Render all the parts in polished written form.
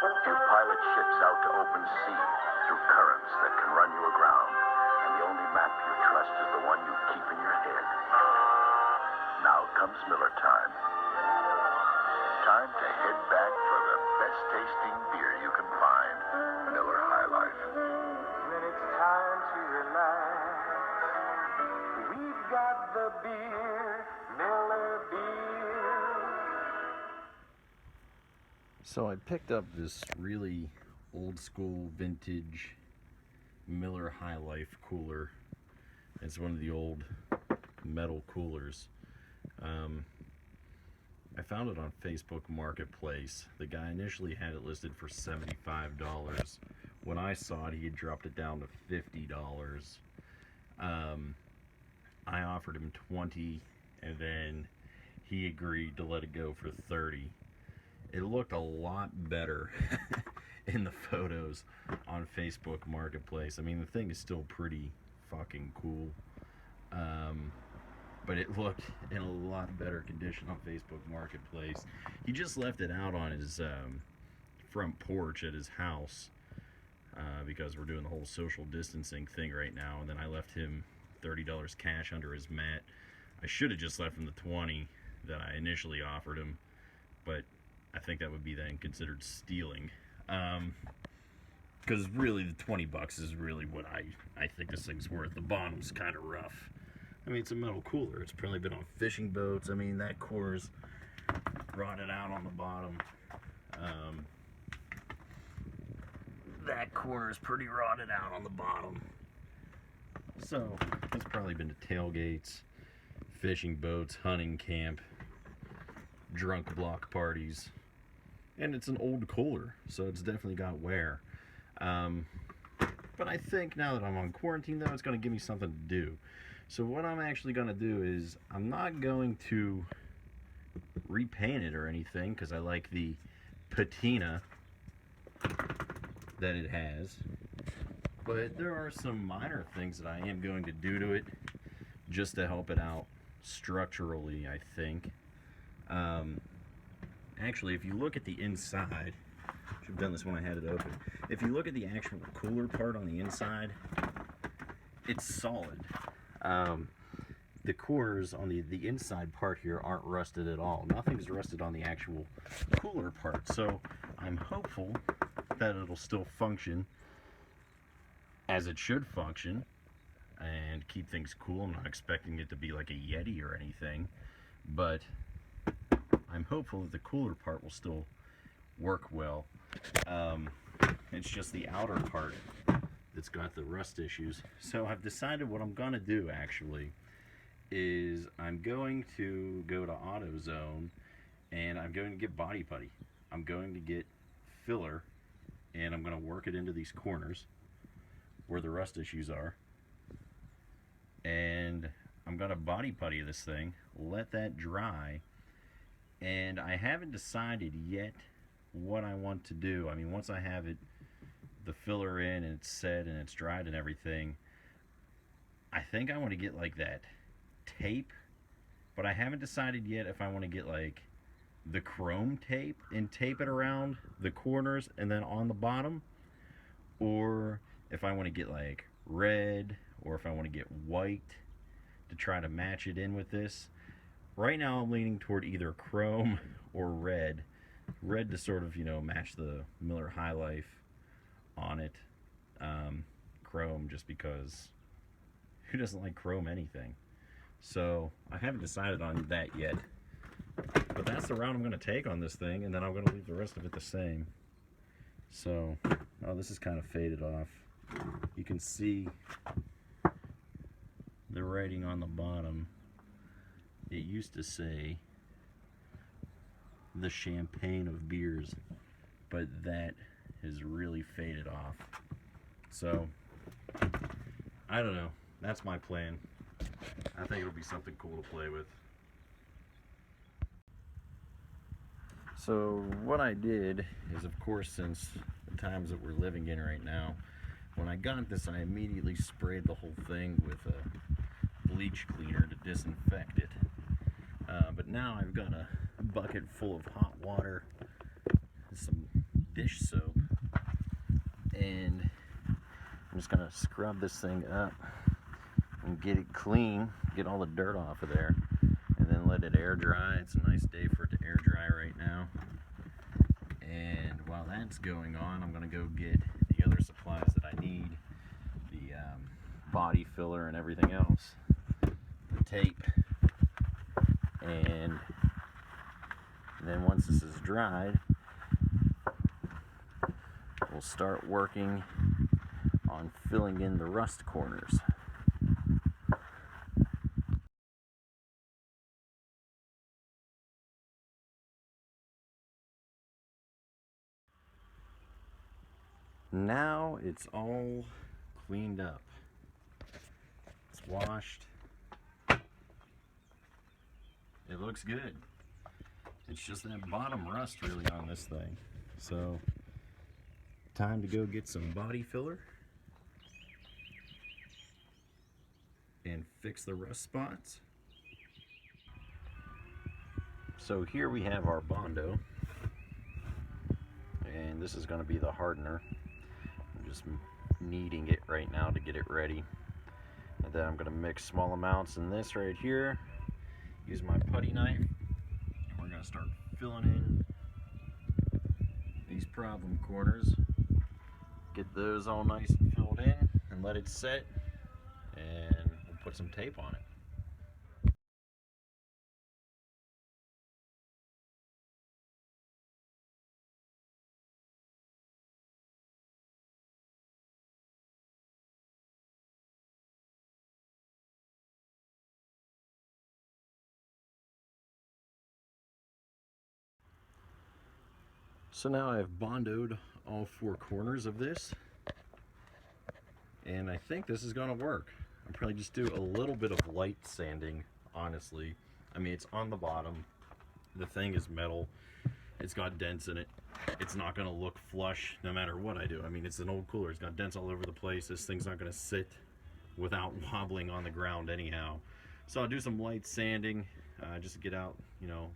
You pilot ships out to open sea through currents that can run you aground, and the only map you trust is the one you keep in your head. Now comes Miller time. Time to head back for the best tasting beer you can find. Miller High Life. When it's time to relax, we've got the beer, Miller Beer. So I picked up this really old school vintage Miller High Life cooler. It's one of the old metal coolers. I found it on Facebook Marketplace. The guy initially had it listed for $75. When I saw it, he had dropped it down to $50. I offered him $20, and then he agreed to let it go for $30. It looked a lot better in the photos on Facebook Marketplace. I mean, the thing is still pretty fucking cool. But it looked in a lot better condition on Facebook Marketplace. He just left it out on his front porch at his house because we're doing the whole social distancing thing right now. And then I left him $30 cash under his mat. I should have just left him the $20 that I initially offered him, but I think that would be then considered stealing. Because really the $20 is really what I think this thing's worth. The bottom's kind of rough. I mean, it's a metal cooler. It's probably been on fishing boats. I mean, that core's rotted out on the bottom. That core is pretty rotted out on the bottom. So, it's probably been to tailgates, fishing boats, hunting camp, drunk block parties. And it's an old cooler, so it's definitely got wear. But I think now that I'm on quarantine, though, it's going to give me something to do. So what I'm actually going to do is I'm not going to repaint it or anything because I like the patina that it has. But there are some minor things that I am going to do to it just to help it out structurally, I think. Actually, if you look at the inside, I should have done this when I had it open. If you look at the actual cooler part on the inside, it's solid. The cores on the inside part here aren't rusted at all. Nothing's rusted on the actual cooler part. So I'm hopeful that it'll still function as it should function and keep things cool. I'm not expecting it to be like a Yeti or anything, but I'm hopeful that the cooler part will still work well. It's just the outer part that's got the rust issues. So I've decided what I'm going to do actually is I'm going to go to AutoZone and I'm going to get body putty. I'm going to get filler and I'm going to work it into these corners where the rust issues are. And I'm going to body putty this thing, let that dry. And I haven't decided yet what I want to do. I mean, once I have it, the filler in and it's set and it's dried and everything, I think I want to get like that tape, but I haven't decided yet if I want to get like the chrome tape and tape it around the corners and then on the bottom, or if I want to get like red, or if I want to get white to try to match it in with this. Right now I'm leaning toward either chrome or red. Red to sort of, match the Miller High Life on it. Chrome just because who doesn't like chrome anything? So I haven't decided on that yet. But that's the route I'm going to take on this thing, and then I'm going to leave the rest of it the same. So, this is kind of faded off. You can see the writing on the bottom. It used to say the champagne of beers, but that has really faded off. So, I don't know. That's my plan. I think it'll be something cool to play with. So what I did is, of course, since the times that we're living in right now, when I got this, I immediately sprayed the whole thing with a bleach cleaner to disinfect it. But now I've got a bucket full of hot water, some dish soap, and I'm just gonna scrub this thing up and get it clean, get all the dirt off of there, and then let it air dry. It's a nice day for it to air dry right now. And while that's going on, I'm gonna go get the other supplies that I need, the body filler and everything else, the tape, and then once this is dried, we'll start working on filling in the rust corners. Now it's all cleaned up. It's washed. It looks good. It's just that bottom rust really on this thing. So, time to go get some body filler and fix the rust spots. So here we have our Bondo, and this is going to be the hardener. I'm just kneading it right now to get it ready, and then I'm going to mix small amounts in this right here. Use my putty knife. We're going to start filling in these problem corners, get those all nice and filled in, and let it set, and we'll put some tape on it. So now I've Bondoed all four corners of this, and I think this is going to work. I'll probably just do a little bit of light sanding, honestly. I mean, it's on the bottom. The thing is metal. It's got dents in it. It's not going to look flush no matter what I do. I mean, it's an old cooler. It's got dents all over the place. This thing's not going to sit without wobbling on the ground anyhow. So I'll do some light sanding just to get out, you know,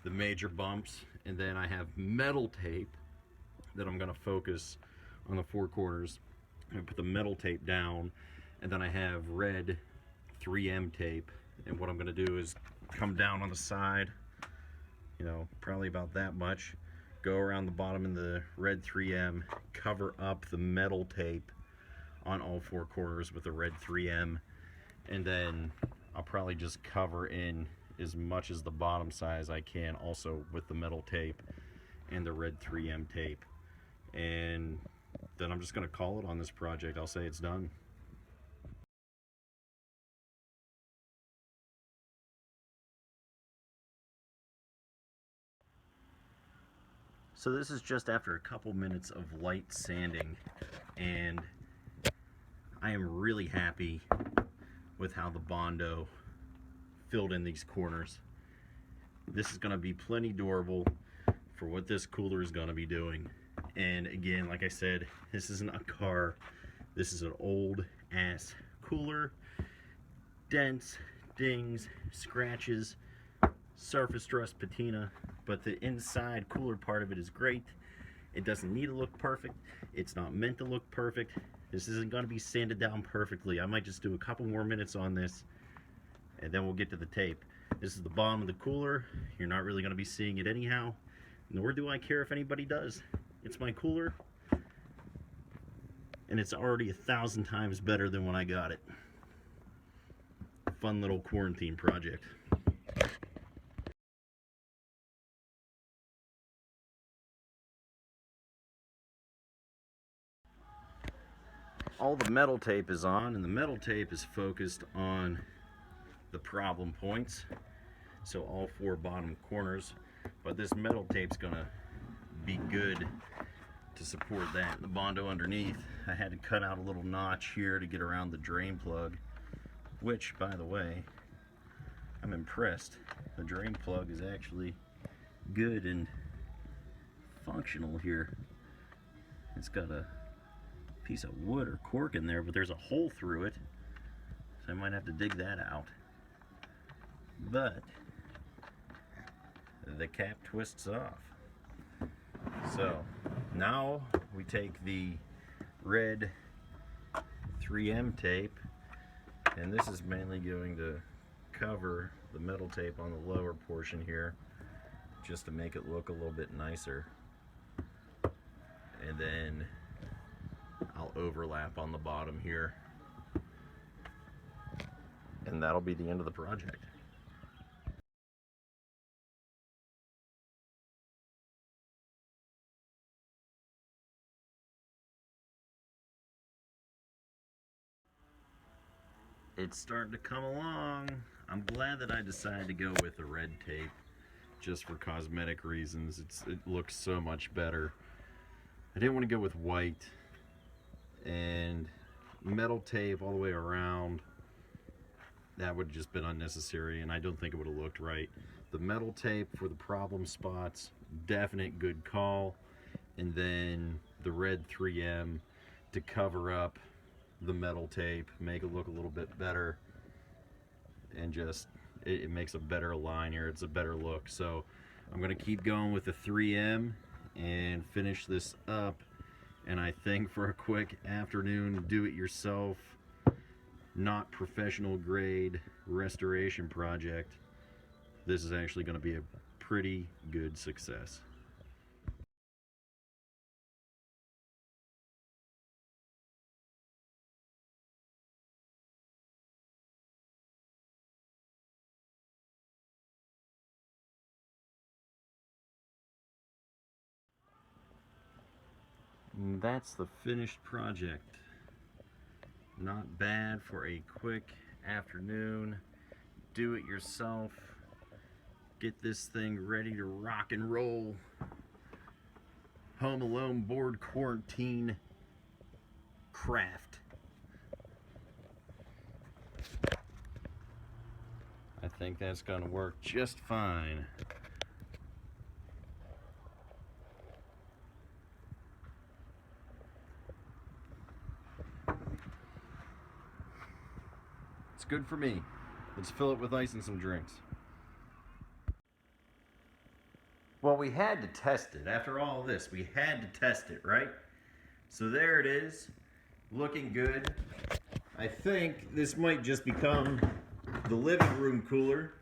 the major bumps. And then I have metal tape that I'm going to focus on the four corners. I'm going to put the metal tape down, and then I have red 3M tape, and what I'm going to do is come down on the side, you know, probably about that much, go around the bottom in the red 3M, cover up the metal tape on all four corners with the red 3M, and then I'll probably just cover in as much as the bottom size I can also with the metal tape and the red 3M tape, and then I'm just going to call it on this project. I'll say it's done. So this is just after a couple minutes of light sanding, and I am really happy with how the Bondo filled in these corners. This is going to be plenty durable for what this cooler is going to be doing. And again, like I said, this isn't a car. This is an old ass cooler. Dents, dings, scratches, surface rust patina, but the inside cooler part of it is great. It doesn't need to look perfect. It's not meant to look perfect. This isn't going to be sanded down perfectly. I might just do a couple more minutes on this, and then we'll get to the tape. This is the bottom of the cooler. You're not really going to be seeing it anyhow, nor do I care if anybody does. It's my cooler, and it's already 1,000 times better than when I got it. Fun little quarantine project. All the metal tape is on, and the metal tape is focused on the problem points, so all four bottom corners, but this metal tape's gonna be good to support that. The Bondo underneath, I had to cut out a little notch here to get around the drain plug, which, by the way, I'm impressed. The drain plug is actually good and functional here. It's got a piece of wood or cork in there, but there's a hole through it, so I might have to dig that out. But the cap twists off. So Now we take the red 3M tape, and this is mainly going to cover the metal tape on the lower portion here, just to make it look a little bit nicer. And then I'll overlap on the bottom here, and that'll be the end of the project. It's starting to come along. I'm glad that I decided to go with the red tape just for cosmetic reasons. It looks so much better. I didn't want to go with white, and metal tape all the way around, that would have just been unnecessary, and I don't think it would have looked right. The metal tape for the problem spots, definite good call, and then the red 3M to cover up the metal tape, make it look a little bit better, and just it makes a better line here. It's a better look. So I'm gonna keep going with the 3M and finish this up, and I think for a quick afternoon do-it-yourself, not professional grade restoration project, this is actually going to be a pretty good success. And that's the finished project. Not bad for a quick afternoon, do it yourself, get this thing ready to rock and roll. Home alone, board quarantine craft. I think that's gonna work just fine. It's good for me. Let's fill it with ice and some drinks. Well, we had to test it. After all this, we had to test it, right? So there it is, looking good. I think this might just become the living room cooler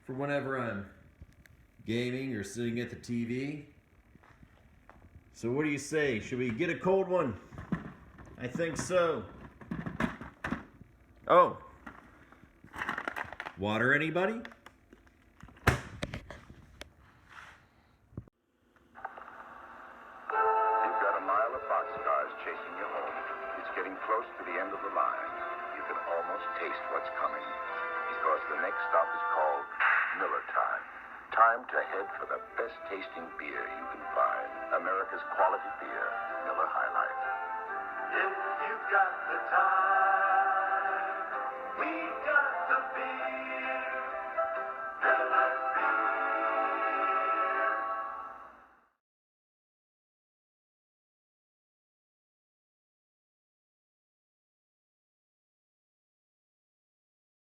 for whenever I'm gaming or sitting at the TV. So what do you say? Should we get a cold one? I think so. Oh. Water, anybody? You've got a mile of boxcars chasing you home. It's getting close to the end of the line. You can almost taste what's coming, because the next stop is called Miller Time. Time to head for the best tasting beer you can find. America's quality beer, Miller High Life. If you've got the time.